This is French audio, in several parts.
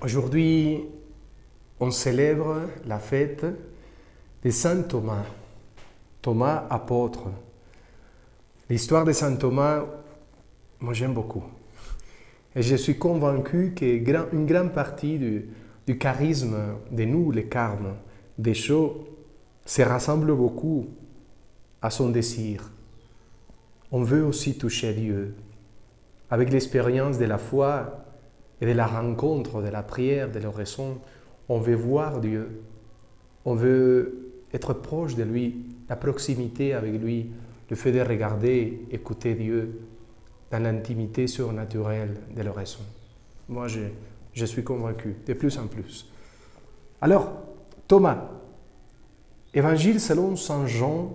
Aujourd'hui, on célèbre la fête de Saint Thomas, Thomas apôtre. L'histoire de Saint Thomas, moi j'aime beaucoup. Et je suis convaincu qu'une grande partie du charisme de nous, les carmes, des choses, se rassemble beaucoup à son désir. On veut aussi toucher Dieu. Avec l'expérience de la foi et de la rencontre, de la prière, de l'oraison, on veut voir Dieu. On veut être proche de lui, la proximité avec lui, le fait de regarder, écouter Dieu dans l'intimité surnaturelle de l'oraison. Moi, je suis convaincu, de plus en plus. Alors, Thomas, Évangile selon Saint Jean,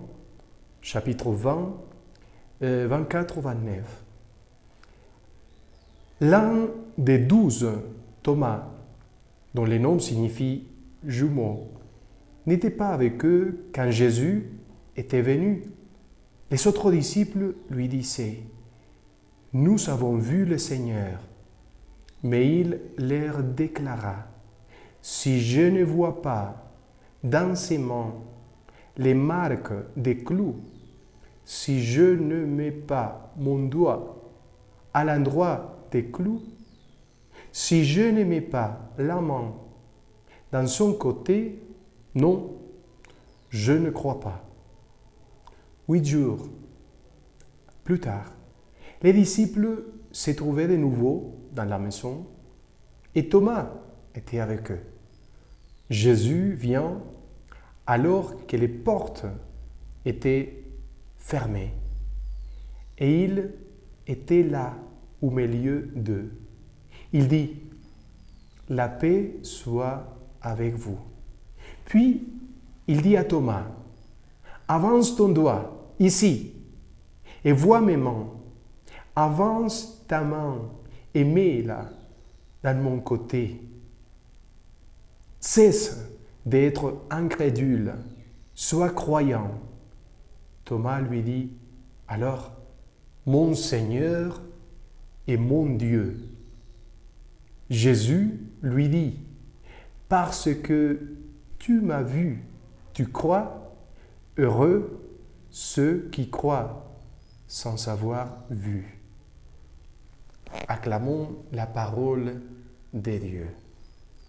chapitre 20, 24 au 29. L'un des 12, Thomas, dont le nom signifie jumeau, n'était pas avec eux quand Jésus était venu. Les autres disciples lui disaient « Nous avons vu le Seigneur ». Mais il leur déclara « Si je ne vois pas dans ses mains les marques des clous, si je ne mets pas mon doigt à l'endroit des clous, si je ne mets pas la main dans son côté, non, je ne crois pas. » 8 jours plus tard, les disciples se trouvaient de nouveau dans la maison et Thomas était avec eux. Jésus vient alors que les portes étaient fermées et il était là au milieu d'eux. Il dit « La paix soit avec vous ». Puis il dit à Thomas « Avance ton doigt ici et vois mes mains. Avance ta main et mets-la dans mon côté. Cesse d'être incrédule, sois croyant. » Thomas lui dit alors « Mon Seigneur et mon Dieu. » Jésus lui dit « Parce que tu m'as vu, tu crois, heureux ceux qui croient sans avoir vu. » Acclamons la parole de Dieu.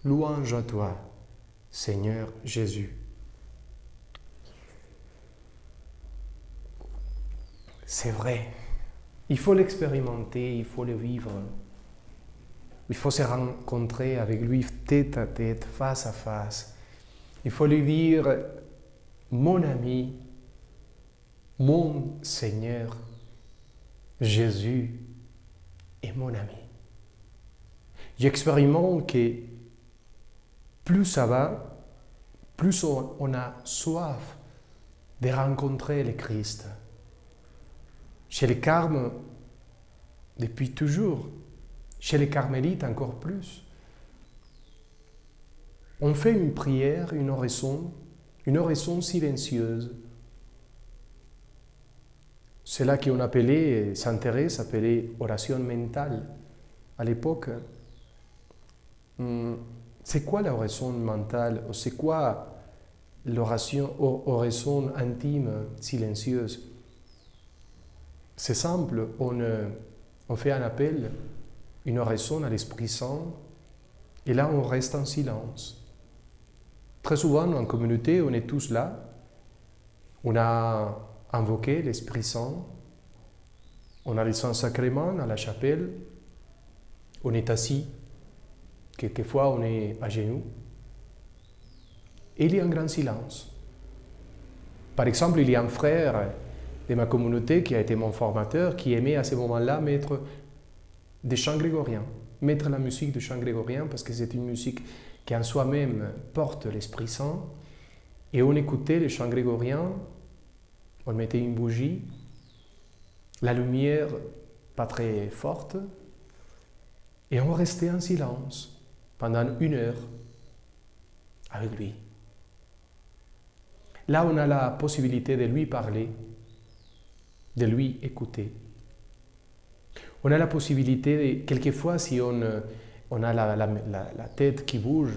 Louange à toi, Seigneur Jésus. C'est vrai, il faut l'expérimenter, il faut le vivre. Il faut se rencontrer avec lui tête à tête, face à face. Il faut lui dire « Mon ami, mon Seigneur, Jésus est mon ami. » J'expérimente que plus ça va, plus on a soif de rencontrer le Christ. Chez les carmes, depuis toujours, chez les carmélites encore plus. On fait une prière, une oraison silencieuse. C'est là qu'on appelait, Sainte Thérèse appelait oration mentale à l'époque. C'est quoi l'oraison mentale? C'est quoi l'oraison intime, silencieuse? C'est simple, on fait un appel, une oraison à l'Esprit Saint, et là on reste en silence. Très souvent en communauté, on est tous là, on a invoqué l'Esprit Saint, on a les Saints-Sacrements à la chapelle, on est assis, quelquefois on est à genoux, et il y a un grand silence. Par exemple, il y a un frère de ma communauté qui a été mon formateur, qui aimait à ce moment-là mettre des chants grégoriens, mettre la musique de chants grégoriens, parce que c'est une musique qui en soi-même porte l'Esprit Saint, et on écoutait les chants grégoriens, on mettait une bougie, la lumière pas très forte, et on restait en silence pendant 1 heure avec lui. Là, on a la possibilité de lui parler, de lui écouter. On a la possibilité, quelquefois, si on on a la tête qui bouge,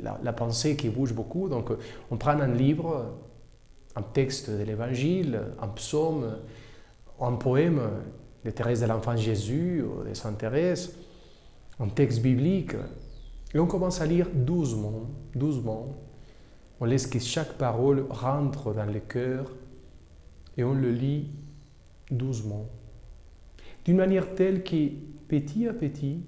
la pensée qui bouge beaucoup. Donc on prend un livre, un texte de l'Évangile, un psaume, un poème de Thérèse de l'Enfant Jésus ou de Sainte Thérèse, un texte biblique, et on commence à lire doucement, doucement. On laisse que chaque parole rentre dans le cœur et on le lit doucement, d'une manière telle que petit à petit,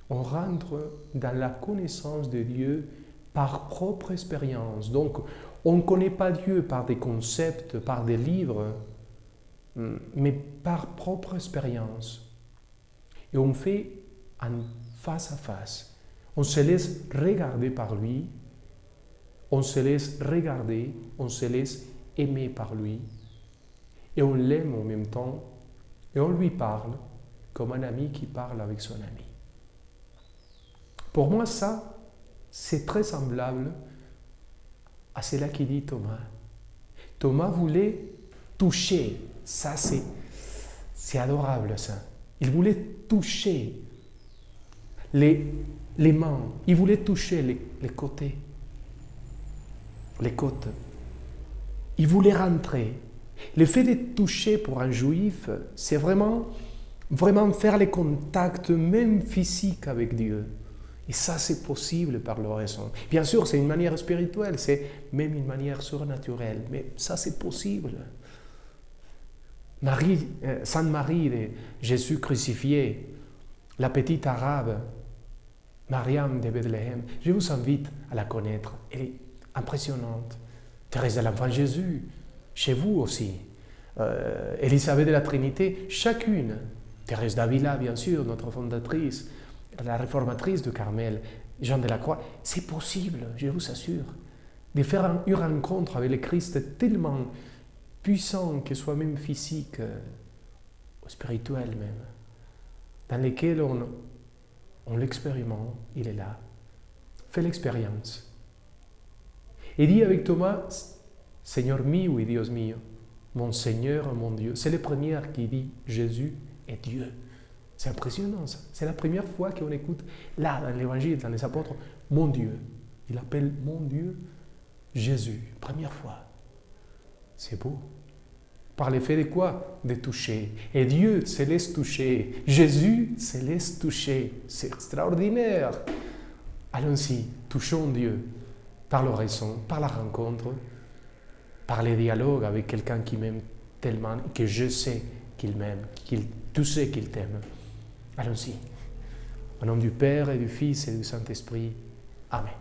on rentre dans la connaissance de Dieu par propre expérience. Donc, on ne connaît pas Dieu par des concepts, par des livres, mais par propre expérience. Et on fait en face à face. On se laisse regarder par lui, on se laisse regarder, on se laisse aimer par lui, et on l'aime en même temps, et on lui parle comme un ami qui parle avec son ami. Pour moi, ça, c'est très semblable à cela qui dit Thomas. Thomas voulait toucher, ça c'est adorable ça. Il voulait toucher les mains, il voulait toucher les côtés, les côtes. Il voulait rentrer. Le fait de toucher pour un juif, c'est vraiment faire les contacts, même physiques, avec Dieu. Et ça, c'est possible par le raison. Bien sûr, c'est une manière spirituelle, c'est même une manière surnaturelle, mais ça, c'est possible. Sainte Marie de Jésus crucifié, la petite arabe, Mariam de Bethléem, je vous invite à la connaître. Elle est impressionnante. Thérèse de l'Enfant Jésus, chez vous aussi. Élisabeth de la Trinité, chacune. Thérèse d'Avila, bien sûr, notre fondatrice, la réformatrice de Carmel, Jean de la Croix. C'est possible, je vous assure, de faire une rencontre avec le Christ tellement puissant, que soit même physique, ou spirituel même, dans lequel on l'expérimente, il est là. Fais l'expérience. Et dis avec Thomas, Seigneur mio et Dios mio, mon Seigneur, mon Dieu. C'est le premier qui dit Jésus est Dieu. C'est impressionnant ça. C'est la première fois qu'on écoute là, dans l'Évangile, dans les apôtres, mon Dieu. Il appelle mon Dieu Jésus. Première fois. C'est beau. Par l'effet de quoi? De toucher. Et Dieu se laisse toucher. Jésus se laisse toucher. C'est extraordinaire. Allons-y, touchons Dieu. Par l'oraison, par la rencontre, par les dialogues avec quelqu'un qui m'aime tellement, que je sais qu'il m'aime, tu sais qu'il t'aime. Allons-y. Au nom du Père et du Fils et du Saint-Esprit. Amen.